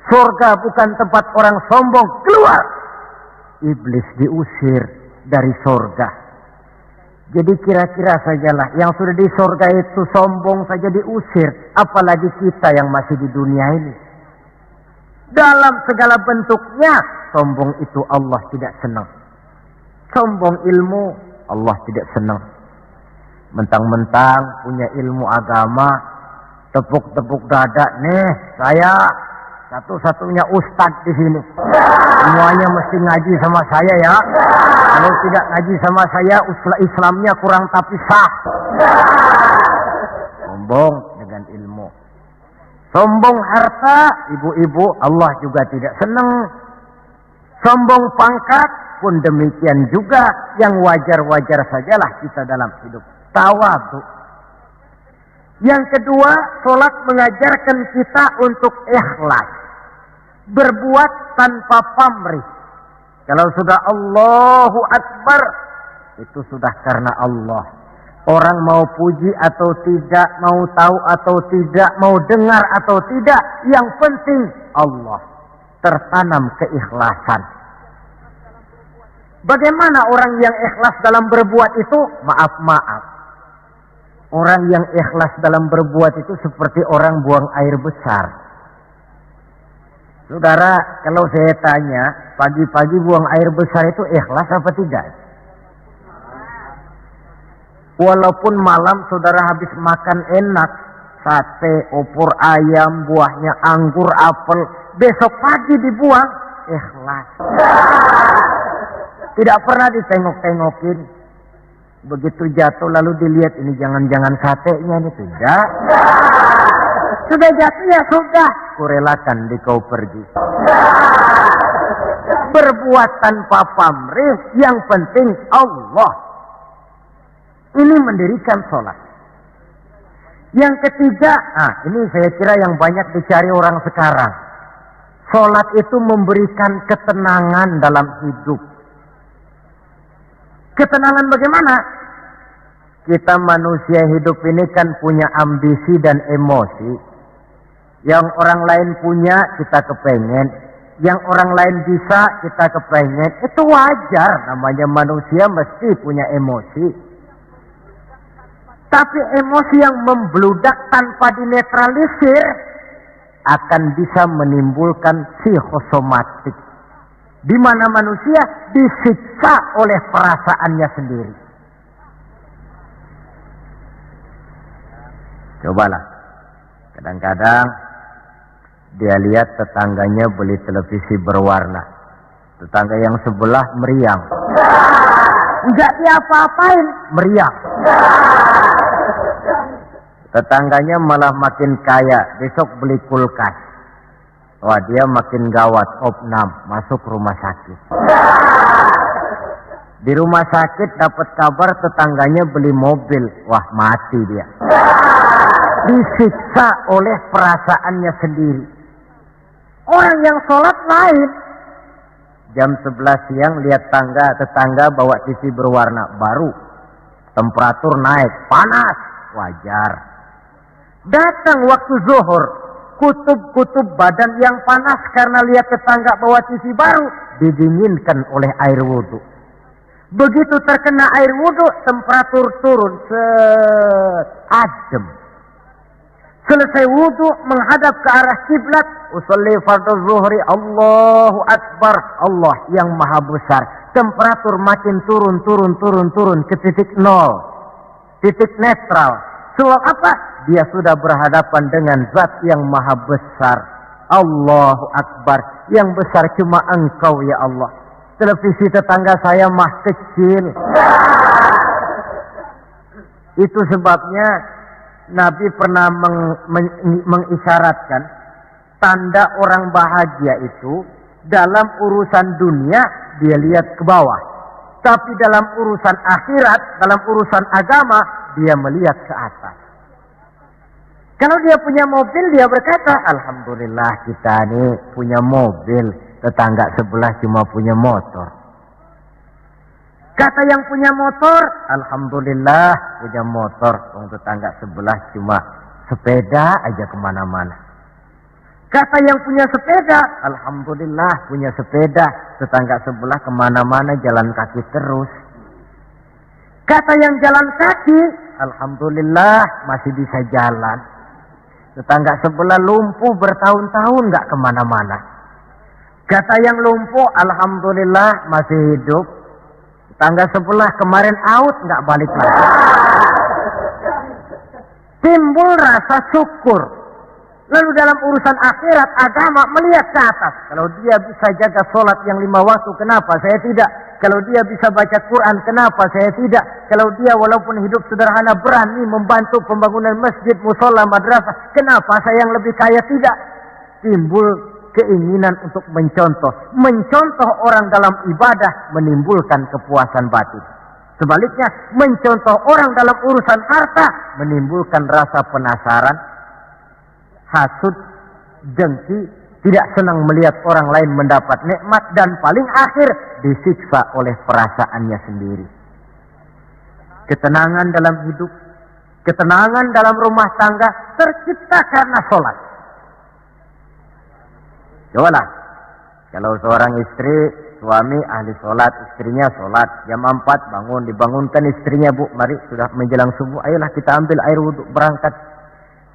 Surga bukan tempat orang sombong. Keluar. Iblis diusir dari surga. Jadi kira-kira sajalah yang sudah di surga itu sombong saja diusir. Apalagi kita yang masih di dunia ini. Dalam segala bentuknya, sombong itu Allah tidak senang. Sombong ilmu, Allah tidak senang. Mentang-mentang punya ilmu agama, tepuk-tepuk dada, nih saya satu-satunya ustadz di sini. Semuanya mesti ngaji sama saya ya. Kalau tidak ngaji sama saya, Islamnya kurang tapi sah. Sombong dengan ilmu. Sombong harta, ibu-ibu, Allah juga tidak senang. Sombong pangkat pun demikian juga, yang wajar-wajar sajalah kita dalam hidup. Tawadhu. Yang kedua, sholat mengajarkan kita untuk ikhlas. Berbuat tanpa pamrih. Kalau sudah Allahu Akbar, itu sudah karena Allah. Orang mau puji atau tidak, mau tahu atau tidak, mau dengar atau tidak, yang penting Allah. Tertanam keikhlasan. Bagaimana orang yang ikhlas dalam berbuat itu? Maaf. Orang yang ikhlas dalam berbuat itu seperti orang buang air besar. Saudara, kalau saya tanya, pagi-pagi buang air besar itu ikhlas apa tidak? Walaupun malam saudara habis makan enak, sate, opor ayam, buahnya anggur, apel, besok pagi dibuang, ikhlas. Tidak pernah ditengok-tengokin. Begitu jatuh lalu dilihat, ini jangan-jangan satenya ini, tidak. Sudah jatuh ya sudah, kurelakan di kau pergi. Berbuat tanpa pamrih, yang penting Allah. Ini mendirikan sholat. Yang ketiga, ini saya kira yang banyak dicari orang sekarang. Sholat itu memberikan ketenangan dalam hidup. Ketenangan bagaimana? Kita manusia hidup ini kan punya ambisi dan emosi. Yang orang lain punya, kita kepengen. Yang orang lain bisa, kita kepengen. Itu wajar, namanya manusia mesti punya emosi. Tapi emosi yang membludak tanpa dinetralisir akan bisa menimbulkan psikosomatik. Di mana manusia disiksa oleh perasaannya sendiri. Cobalah. Kadang-kadang dia lihat tetangganya beli televisi berwarna. Tetangga yang sebelah meriang. Enggak diapa-apain, meriang. Tetangganya malah makin kaya, besok beli kulkas. Wah, dia makin gawat, opnam, masuk rumah sakit. Di rumah sakit dapat kabar tetangganya beli mobil, wah mati dia. Disiksa oleh perasaannya sendiri. Orang yang sholat lain. Jam 11 siang lihat tetangga bawa TV berwarna baru. Temperatur naik, panas, wajar. Datang waktu zuhur, kutub-kutub badan yang panas karena lihat tetangga bawa TV baru, didinginkan oleh air wudhu. Begitu terkena air wudhu, temperatur turun, adem. Selesai wudhu, menghadap ke arah kiblat, usolli fardhu zuhri, Allahu Akbar, Allah yang maha besar. Temperatur makin turun ke titik nol, titik netral. Sebab apa? Dia sudah berhadapan dengan zat yang maha besar. Allahu Akbar, yang besar cuma Engkau ya Allah. Televisi tetangga saya mah kecil. Itu sebabnya Nabi pernah mengisyaratkan tanda orang bahagia itu dalam urusan dunia dia lihat ke bawah, tapi dalam urusan akhirat, dalam urusan agama dia melihat ke atas. Kalau dia punya mobil, dia berkata, Alhamdulillah kita ini punya mobil, tetangga sebelah cuma punya motor. Kata yang punya motor, Alhamdulillah punya motor, tetangga sebelah cuma sepeda aja kemana-mana. Kata yang punya sepeda, Alhamdulillah punya sepeda, tetangga sebelah kemana-mana jalan kaki terus. Kata yang jalan kaki, Alhamdulillah masih bisa jalan. Tetangga sebelah lumpuh bertahun-tahun gak kemana-mana. Kata yang lumpuh, Alhamdulillah masih hidup. Tetangga sebelah kemarin out gak balik lagi. Timbul rasa syukur. Lalu dalam urusan akhirat, agama melihat ke atas. Kalau dia bisa jaga sholat yang 5 waktu, kenapa saya tidak? Kalau dia bisa baca Quran, kenapa saya tidak? Kalau dia walaupun hidup sederhana berani membantu pembangunan masjid, musola, madrasah, kenapa saya yang lebih kaya tidak? Timbul keinginan untuk mencontoh. Mencontoh orang dalam ibadah menimbulkan kepuasan batin. Sebaliknya, mencontoh orang dalam urusan harta menimbulkan rasa penasaran, hasud, dengki, tidak senang melihat orang lain mendapat nikmat, dan paling akhir disiksa oleh perasaannya sendiri. Ketenangan dalam hidup, ketenangan dalam rumah tangga tercipta karena sholat. Cobalah, kalau seorang istri, suami ahli sholat, istrinya sholat, jam 4 bangun, dibangunkan istrinya, Bu, mari sudah menjelang subuh, ayolah kita ambil air wudhu, berangkat.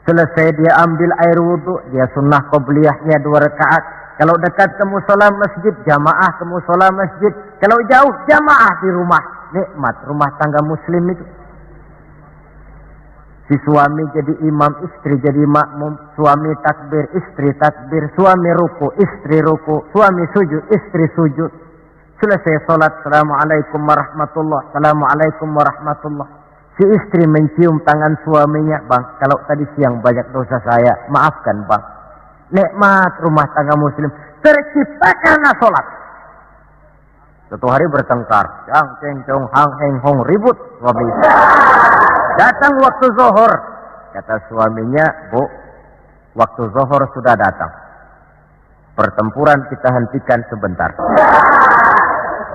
Selesai dia ambil air wudhu, dia sunnah qobliyahnya 2 rakaat. Kalau dekat ke musola masjid, jamaah ke musola masjid. Kalau jauh, jamaah di rumah. Nikmat rumah tangga muslim itu. Si suami jadi imam, istri jadi makmum. Suami takbir, istri takbir. Suami ruku, istri ruku. Suami sujud, istri sujud. Selesai sholat, Assalamualaikum warahmatullah. Assalamualaikum warahmatullah. Si istri mencium tangan suaminya, Bang, kalau tadi siang banyak dosa saya, maafkan Bang. Nikmat rumah tangga muslim tercipta karena sholat. Suatu hari bertengkar, cang ceng cong hang heng hong, ribut suami. Datang waktu zuhur, kata suaminya, Bu, waktu zuhur sudah datang. Pertempuran kita hentikan sebentar.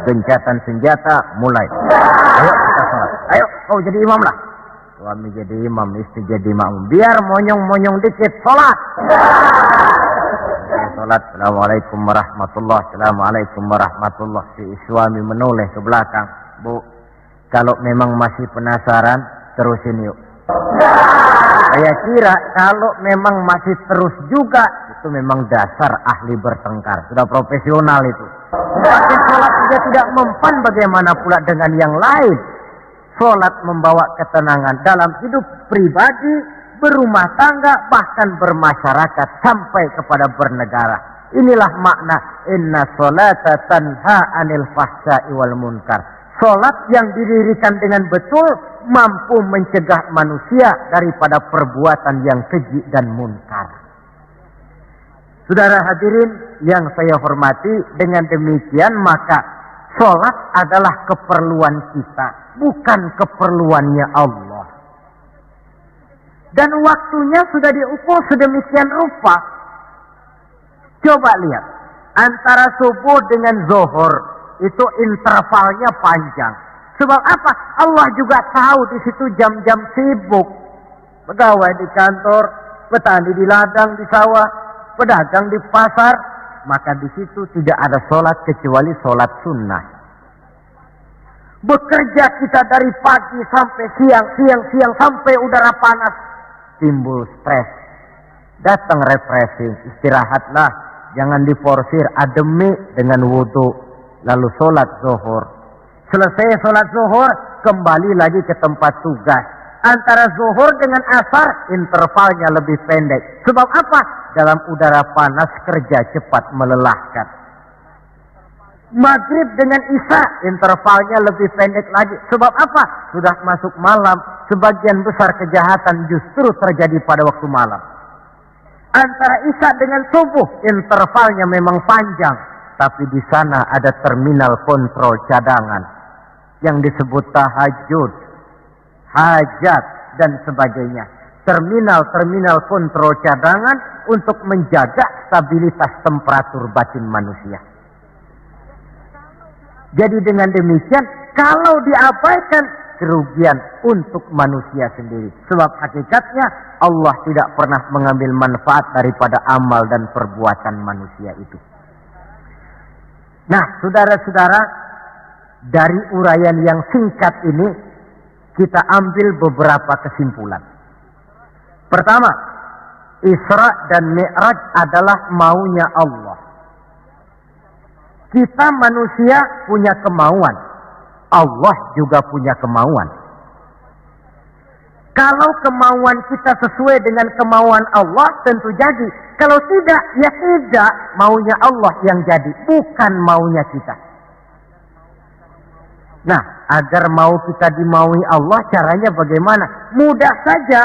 Gencatan senjata mulai. Ayo kita sholat. Ayo kau jadi imam lah. Suami jadi imam, istri jadi makmum. Biar monyong-monyong dikit, sholat. Sholat. Assalamualaikum warahmatullah. Assalamualaikum warahmatullah. Si suami menoleh ke belakang. Bu, kalau memang masih penasaran, terusin yuk. Saya kira kalau memang masih terus juga, itu memang dasar ahli bertengkar. Sudah profesional itu. Pakai sholat juga tidak mempan, bagaimana pula dengan yang lain. Sholat membawa ketenangan dalam hidup pribadi, berumah tangga, bahkan bermasyarakat sampai kepada bernegara. Inilah makna inna sholata tanha anil fahsya'i wal munkar. Sholat yang didirikan dengan betul mampu mencegah manusia daripada perbuatan yang keji dan munkar. Saudara hadirin yang saya hormati, dengan demikian maka sholat adalah keperluan kita, bukan keperluannya Allah. Dan waktunya sudah diukur sedemikian rupa. Coba lihat, antara subuh dengan zuhur itu intervalnya panjang. Sebab apa? Allah juga tahu di situ jam-jam sibuk. Pegawai di kantor, petani di ladang, di sawah, pedagang di pasar, maka di situ tidak ada sholat kecuali sholat sunnah. Bekerja kita dari pagi sampai siang sampai udara panas, timbul stres. Datang refreshing, istirahatlah, jangan diporsir, ademi dengan wudhu, lalu sholat zuhur. Selesai sholat zuhur, kembali lagi ke tempat tugas. Antara zuhur dengan asar, intervalnya lebih pendek. Sebab apa? Dalam udara panas, kerja cepat melelahkan. Maghrib dengan isya, intervalnya lebih pendek lagi. Sebab apa? Sudah masuk malam, sebagian besar kejahatan justru terjadi pada waktu malam. Antara isya dengan subuh, intervalnya memang panjang. Tapi di sana ada terminal kontrol cadangan yang disebut tahajud, hajat, dan sebagainya. Terminal-terminal kontrol cadangan untuk menjaga stabilitas temperatur batin manusia. Jadi dengan demikian, kalau diabaikan, kerugian untuk manusia sendiri. Sebab hakikatnya Allah tidak pernah mengambil manfaat daripada amal dan perbuatan manusia itu. Nah, saudara-saudara, dari uraian yang singkat ini, kita ambil beberapa kesimpulan. Pertama, Isra dan Mi'raj adalah maunya Allah. Kita manusia punya kemauan, Allah juga punya kemauan. Kalau kemauan kita sesuai dengan kemauan Allah, tentu jadi. Kalau tidak, ya tidak, maunya Allah yang jadi, bukan maunya kita. Nah, agar mau kita dimaui Allah, caranya bagaimana? Mudah saja,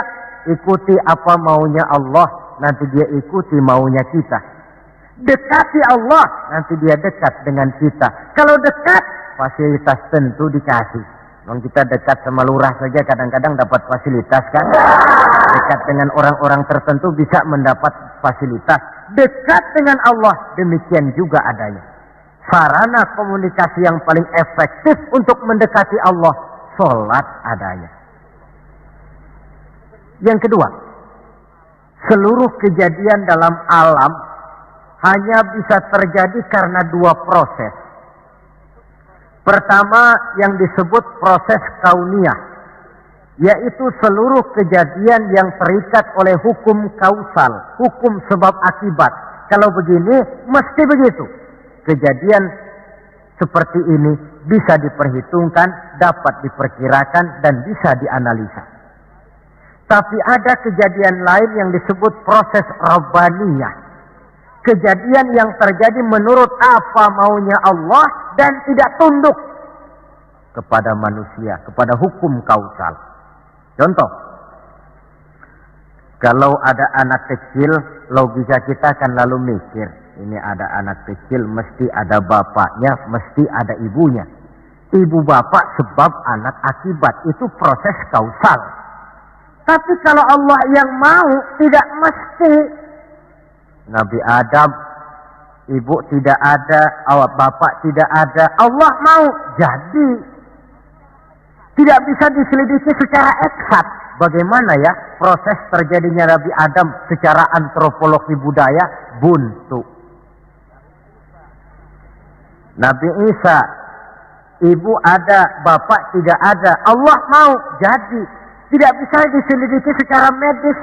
ikuti apa maunya Allah, nanti dia ikuti maunya kita. Dekati Allah, nanti dia dekat dengan kita. Kalau dekat, fasilitas tentu dikasih. Kalau kita dekat sama lurah saja kadang-kadang dapat fasilitas kan. Dekat dengan orang-orang tertentu bisa mendapat fasilitas. Dekat dengan Allah, demikian juga adanya. Sarana komunikasi yang paling efektif untuk mendekati Allah, sholat adanya. Yang kedua, seluruh kejadian dalam alam hanya bisa terjadi karena dua proses. Pertama yang disebut proses kauniyah, yaitu seluruh kejadian yang terikat oleh hukum kausal, hukum sebab akibat. Kalau begini, mesti begitu. Kejadian seperti ini bisa diperhitungkan, dapat diperkirakan, dan bisa dianalisa. Tapi ada kejadian lain yang disebut proses rabbaniyah. Kejadian yang terjadi menurut apa maunya Allah dan tidak tunduk kepada manusia, kepada hukum kausal. Contoh, kalau ada anak kecil, logika kita akan lalu mikir, ini ada anak kecil, mesti ada bapaknya, mesti ada ibunya. Ibu bapak sebab anak akibat, itu proses kausal. Tapi kalau Allah yang mau, tidak mesti. Nabi Adam, ibu tidak ada, awak bapak tidak ada, Allah mau, jadi. Tidak bisa diselidiki secara eksat. Bagaimana ya proses terjadinya Nabi Adam secara antropologi budaya? Buntu. Nabi Isa, ibu ada, bapak tidak ada, Allah mau, jadi. Tidak bisa diselidiki secara medis.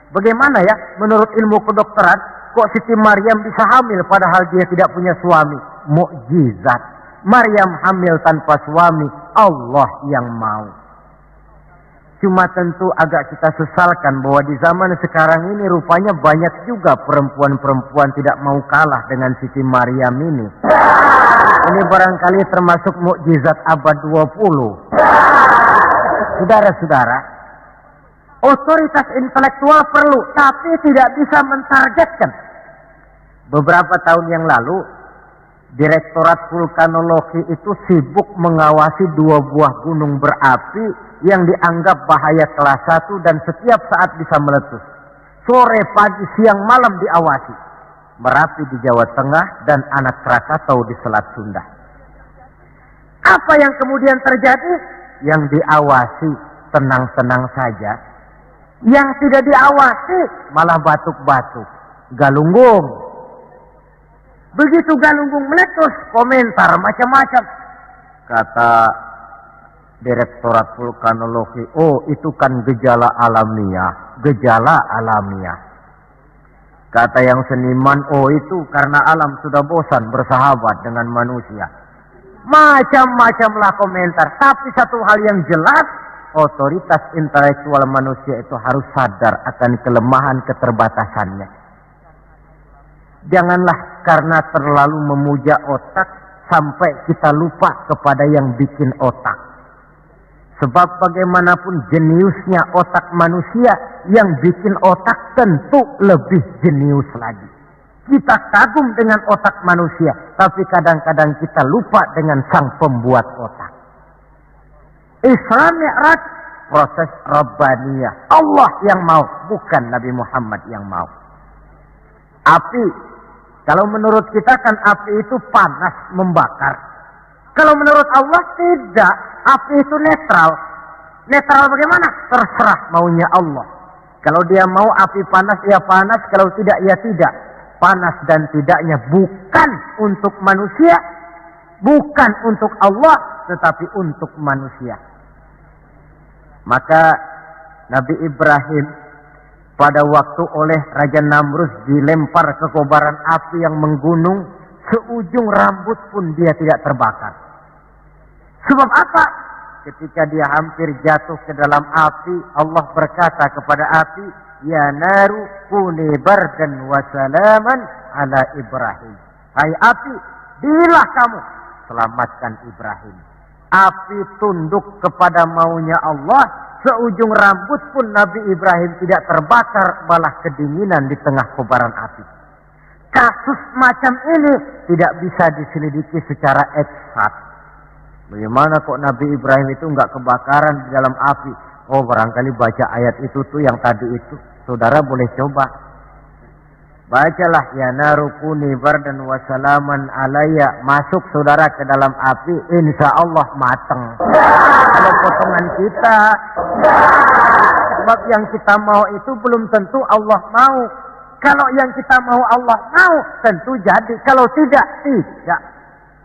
Bagaimana ya menurut ilmu kedokteran, kok Siti Maryam bisa hamil padahal dia tidak punya suami? Mukjizat. Maryam hamil tanpa suami, Allah yang mau. Cuma tentu agak kita sesalkan bahwa di zaman sekarang ini rupanya banyak juga perempuan-perempuan tidak mau kalah dengan Siti Maryam ini. Ini barangkali termasuk mukjizat abad 20. Saudara-saudara, otoritas intelektual perlu, tapi tidak bisa mentargetkan. Beberapa tahun yang lalu, Direktorat Vulkanologi itu sibuk mengawasi 2 buah gunung berapi yang dianggap bahaya kelas 1 dan setiap saat bisa meletus. Sore, pagi, siang, malam diawasi. Merapi di Jawa Tengah, dan Anak Krakatau di Selat Sunda. Apa yang kemudian terjadi? Yang diawasi tenang-tenang saja. Yang tidak diawasi malah batuk-batuk, galunggung. Begitu galunggung meletus, komentar macam-macam. Kata Direktorat Vulkanologi, oh itu kan gejala alamiah. Gejala alamiah. Kata yang seniman, oh itu karena alam sudah bosan bersahabat dengan manusia. Macam-macamlah komentar. Tapi satu hal yang jelas, otoritas intelektual manusia itu harus sadar akan kelemahan keterbatasannya. Janganlah karena terlalu memuja otak sampai kita lupa kepada yang bikin otak. Sebab bagaimanapun jeniusnya otak manusia, yang bikin otak tentu lebih jenius lagi. Kita kagum dengan otak manusia, tapi kadang-kadang kita lupa dengan sang pembuat otak. Isra Mi'raj, proses Rabbaniyah. Allah yang mau, bukan Nabi Muhammad yang mau. Api, kalau menurut kita kan api itu panas, membakar. Kalau menurut Allah tidak, api itu netral. Netral bagaimana? Terserah maunya Allah. Kalau dia mau api panas, ya panas. Kalau tidak, ya tidak. Panas dan tidaknya bukan untuk manusia, bukan untuk Allah, tetapi untuk manusia. Maka Nabi Ibrahim pada waktu oleh Raja Namrus dilempar ke kobaran api yang menggunung, seujung rambut pun dia tidak terbakar. Sebab apa? Ketika dia hampir jatuh ke dalam api, Allah berkata kepada api, ya naru kuni bardan wa salaman ala Ibrahim. Hai api, dilah kamu selamatkan Ibrahim. Api tunduk kepada maunya Allah, seujung rambut pun Nabi Ibrahim tidak terbakar, malah kedinginan di tengah kobaran api. Kasus macam ini tidak bisa diselidiki secara eksakt. Bagaimana kok Nabi Ibrahim itu enggak kebakaran di dalam api? Oh, barangkali baca ayat itu tuh yang tadi itu. Saudara boleh coba. Bacalah, ya narukuni bardan wa salaman alayya. Masuk saudara ke dalam api, insya Allah mateng. Kalau potongan kita, sebab yang kita mau itu belum tentu Allah mau. Kalau yang kita mau Allah mau, tentu jadi. Kalau tidak, tidak.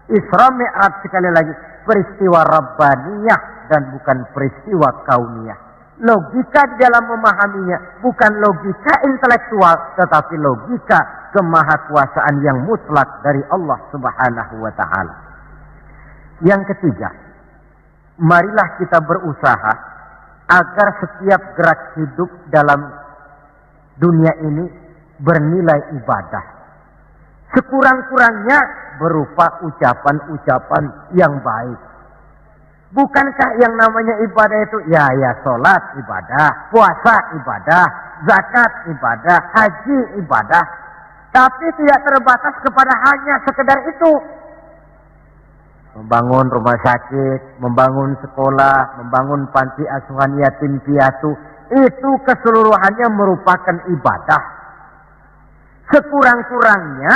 Isra Mi'raj sekali lagi. Peristiwa Rabbaniyah dan bukan peristiwa kauniyah. Logika di dalam memahaminya bukan logika intelektual, tetapi logika kemahakuasaan yang mutlak dari Allah Subhanahu wa ta'ala. Yang ketiga, marilah kita berusaha agar setiap gerak hidup dalam dunia ini bernilai ibadah. Sekurang-kurangnya berupa ucapan-ucapan yang baik. Bukankah yang namanya ibadah itu ya sholat ibadah, puasa ibadah, zakat ibadah, haji ibadah. Tapi tidak terbatas kepada hanya sekedar itu. Membangun rumah sakit, membangun sekolah, membangun panti asuhan yatim piatu, itu keseluruhannya merupakan ibadah. Sekurang-kurangnya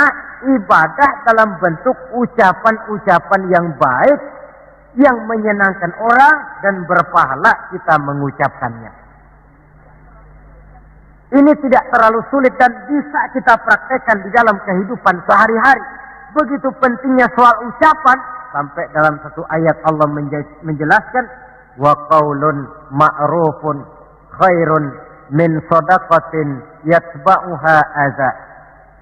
ibadah dalam bentuk ucapan-ucapan yang baik, yang menyenangkan orang dan berpahala kita mengucapkannya. Ini tidak terlalu sulit dan bisa kita praktekkan di dalam kehidupan sehari-hari. Begitu pentingnya soal ucapan, sampai dalam satu ayat Allah menjelaskan, wa qaulun ma'rufun khairun min shadaqatin yatba'uha adza.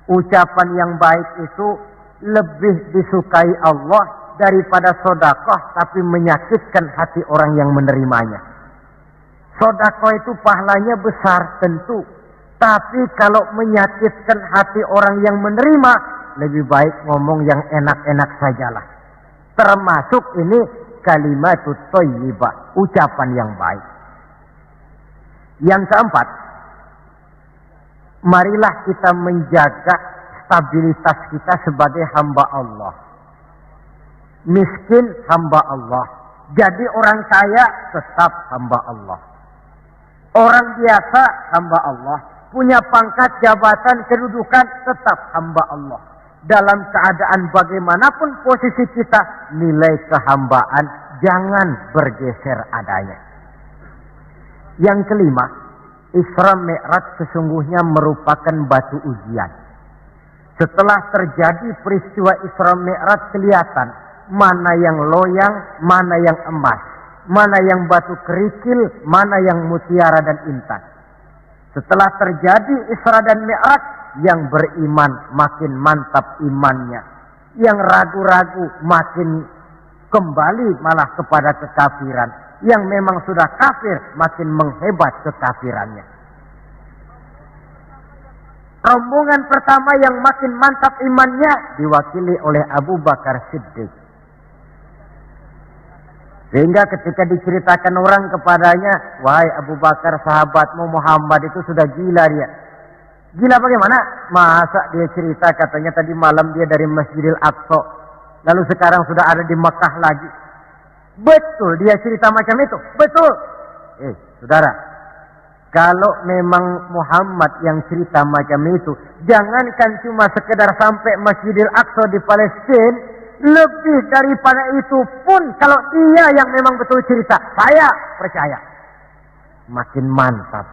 Ucapan yang baik itu lebih disukai Allah daripada sedekah tapi menyakitkan hati orang yang menerimanya. Sedekah itu pahalanya besar tentu, tapi kalau menyakitkan hati orang yang menerima, lebih baik ngomong yang enak-enak sajalah. Termasuk ini kalimatut thayyibah, ucapan yang baik. Yang keempat, marilah kita menjaga stabilitas kita sebagai hamba Allah. Miskin hamba Allah. Jadi orang kaya tetap hamba Allah. Orang biasa hamba Allah. punya pangkat, jabatan, kedudukan, tetap hamba Allah. Dalam keadaan bagaimanapun posisi kita, nilai kehambaan jangan bergeser adanya. Yang kelima, Isra Mi'raj sesungguhnya merupakan batu ujian. Setelah terjadi peristiwa Isra Mi'raj, kelihatan mana yang loyang, mana yang emas, mana yang batu kerikil, mana yang mutiara dan intan. Setelah terjadi Isra dan Mi'raj, yang beriman makin mantap imannya, yang ragu-ragu makin kembali malah kepada kekafiran, yang memang sudah kafir makin menghebat kekafirannya. Rombongan pertama yang makin mantap imannya diwakili oleh Abu Bakar Siddiq. Sehingga ketika diceritakan orang kepadanya, wahai Abu Bakar, sahabatmu Muhammad itu sudah gila dia. Gila bagaimana? Masa dia cerita katanya tadi malam dia dari Masjidil Aqsa, lalu sekarang sudah ada di Mekah lagi. Betul dia cerita macam itu? Betul. Saudara, kalau memang Muhammad yang cerita macam itu, jangankan cuma sekedar sampai Masjidil Aqsa di Palestina, lebih daripada itu pun kalau dia yang memang betul cerita, saya percaya. Makin mantap.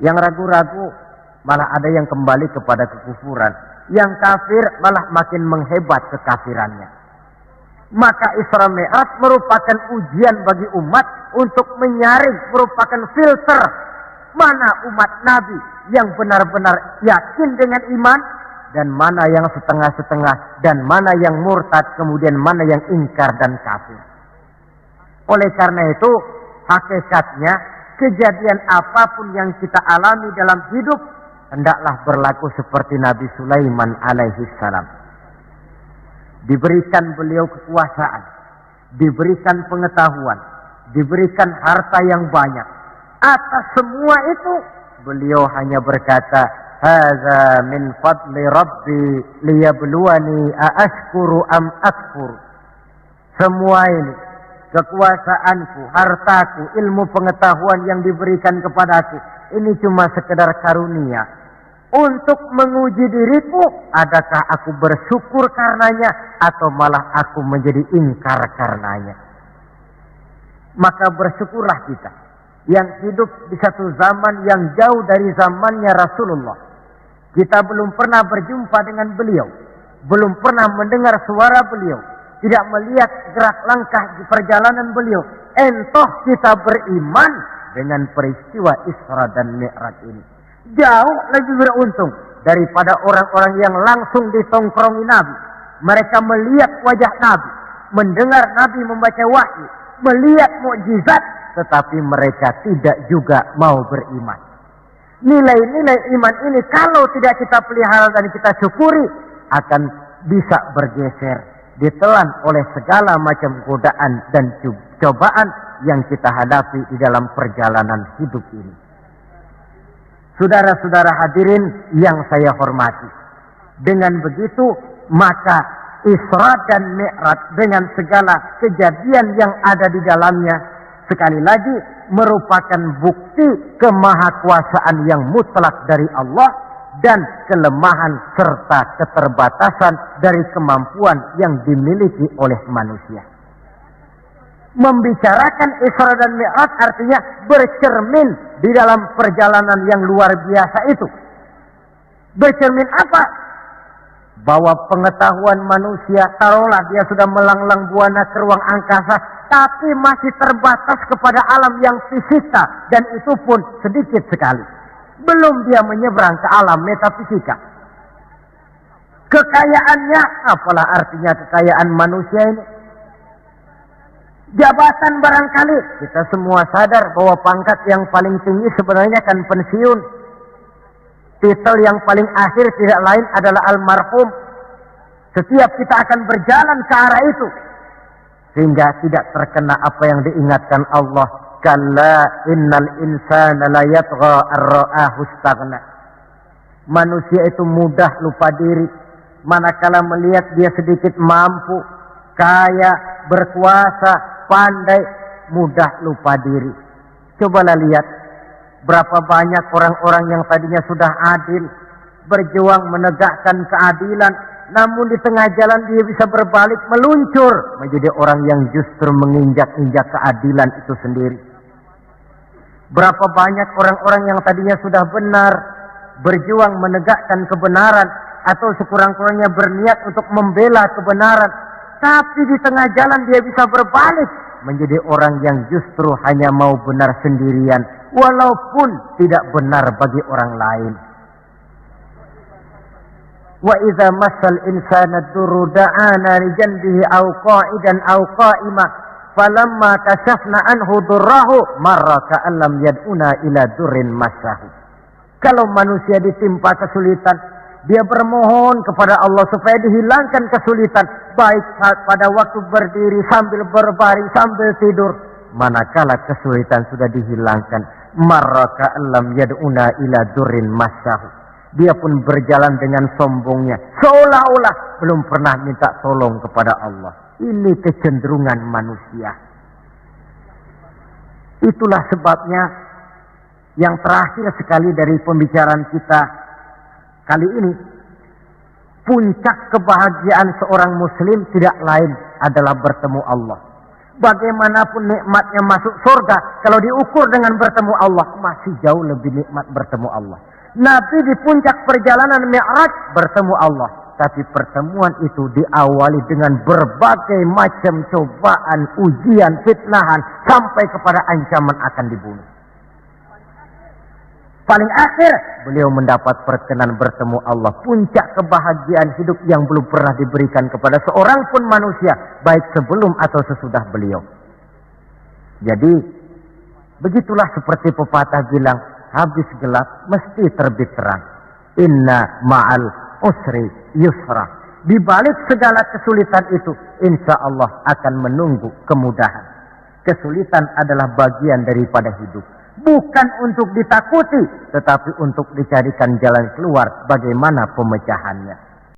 Yang ragu-ragu malah ada yang kembali kepada kekufuran. Yang kafir malah makin menghebat kekafirannya. Maka Isra Mi'raj merupakan ujian bagi umat untuk menyaring, merupakan filter mana umat Nabi yang benar-benar yakin dengan iman, dan mana yang setengah-setengah, dan mana yang murtad, kemudian mana yang ingkar dan kafir. Oleh karena itu, hakikatnya kejadian apapun yang kita alami dalam hidup, hendaklah berlaku seperti Nabi Sulaiman alaihi salam. Diberikan beliau kekuasaan, diberikan pengetahuan, diberikan harta yang banyak. Atas semua itu, beliau hanya berkata, "Hadza min fadli Rabbi liyabluwani aashkuru am akfur." Semua ini, kekuasaanku, hartaku, ilmu pengetahuan yang diberikan kepadaku, ini cuma sekedar karunia untuk menguji diriku, adakah aku bersyukur karenanya atau malah aku menjadi ingkar karenanya. Maka bersyukurlah kita yang hidup di satu zaman yang jauh dari zamannya Rasulullah. Kita belum pernah berjumpa dengan beliau, belum pernah mendengar suara beliau, tidak melihat gerak langkah di perjalanan beliau. Entah kita beriman dengan peristiwa Isra dan Mi'raj ini. Jauh lebih beruntung daripada orang-orang yang langsung ditongkrongi Nabi. Mereka melihat wajah Nabi, mendengar Nabi membaca wahyu, melihat mukjizat, tetapi mereka tidak juga mau beriman. Nilai-nilai iman ini kalau tidak kita pelihara dan kita syukuri, akan bisa bergeser, ditelan oleh segala macam godaan dan cobaan yang kita hadapi di dalam perjalanan hidup ini. Saudara-saudara hadirin yang saya hormati, dengan begitu maka Isra dan Mi'raj dengan segala kejadian yang ada di dalamnya, sekali lagi merupakan bukti kemahakuasaan yang mutlak dari Allah dan kelemahan serta keterbatasan dari kemampuan yang dimiliki oleh manusia. Membicarakan Isra dan Mi'raj artinya bercermin di dalam perjalanan yang luar biasa itu. Bercermin apa? Bahwa pengetahuan manusia, taruhlah dia sudah melanglang buana ke ruang angkasa, tapi masih terbatas kepada alam yang fisika, dan itu pun sedikit sekali. Belum dia menyeberang ke alam metafisika. Kekayaannya, apalah artinya kekayaan manusia ini? Jabatan barangkali, kita semua sadar bahwa pangkat yang paling tinggi sebenarnya kan pensiun. Titel yang paling akhir tidak lain adalah almarhum. Setiap kita akan berjalan ke arah itu, sehingga tidak terkena apa yang diingatkan Allah. Kalla innal insana la yatgha ar-ra'ahu istaghna. Manusia itu mudah lupa diri manakala melihat dia sedikit mampu, kaya, berkuasa, pandai, mudah lupa diri. Cobalah lihat Berapa banyak orang-orang yang tadinya sudah adil, berjuang menegakkan keadilan, namun di tengah jalan dia bisa berbalik meluncur menjadi orang yang justru menginjak-injak keadilan itu sendiri. Berapa banyak orang-orang yang tadinya sudah benar, berjuang menegakkan kebenaran, atau sekurang-kurangnya berniat untuk membela kebenaran, tapi di tengah jalan dia bisa berbalik menjadi orang yang justru hanya mau benar sendirian, walaupun tidak benar bagi orang lain. Wa idza massal insana durru da'ana li janbihi aw qa'idan aw qa'ima falamma kashafna anhu durrahu marra ka'an lam yad'una ila durrin massahu. Kalau manusia ditimpa kesulitan, dia bermohon kepada Allah supaya dihilangkan kesulitan, baik pada waktu berdiri, sambil berbaring, sambil tidur. Manakala kesulitan sudah dihilangkan, marra ka'an lam yad'una ila durrin massahu, dia pun berjalan dengan sombongnya, seolah-olah belum pernah minta tolong kepada Allah. Ini kecenderungan manusia. Itulah sebabnya yang terakhir sekali dari pembicaraan kita kali ini, puncak kebahagiaan seorang muslim tidak lain adalah bertemu Allah. Bagaimanapun nikmatnya masuk surga, kalau diukur dengan bertemu Allah, masih jauh lebih nikmat bertemu Allah. Nabi di puncak perjalanan Mi'raj bertemu Allah, tapi pertemuan itu diawali dengan berbagai macam cobaan, ujian, fitnahan, sampai kepada ancaman akan dibunuh. Paling akhir beliau mendapat perkenan bertemu Allah, puncak kebahagiaan hidup yang belum pernah diberikan kepada seorang pun manusia, baik sebelum atau sesudah beliau. Jadi begitulah seperti pepatah bilang, habis gelap mesti terbit terang. Inna ma'al usri yusra. Di balik segala kesulitan itu, insya Allah akan menunggu kemudahan. Kesulitan adalah bagian daripada hidup. Bukan untuk ditakuti, tetapi untuk dicarikan jalan keluar bagaimana pemecahannya.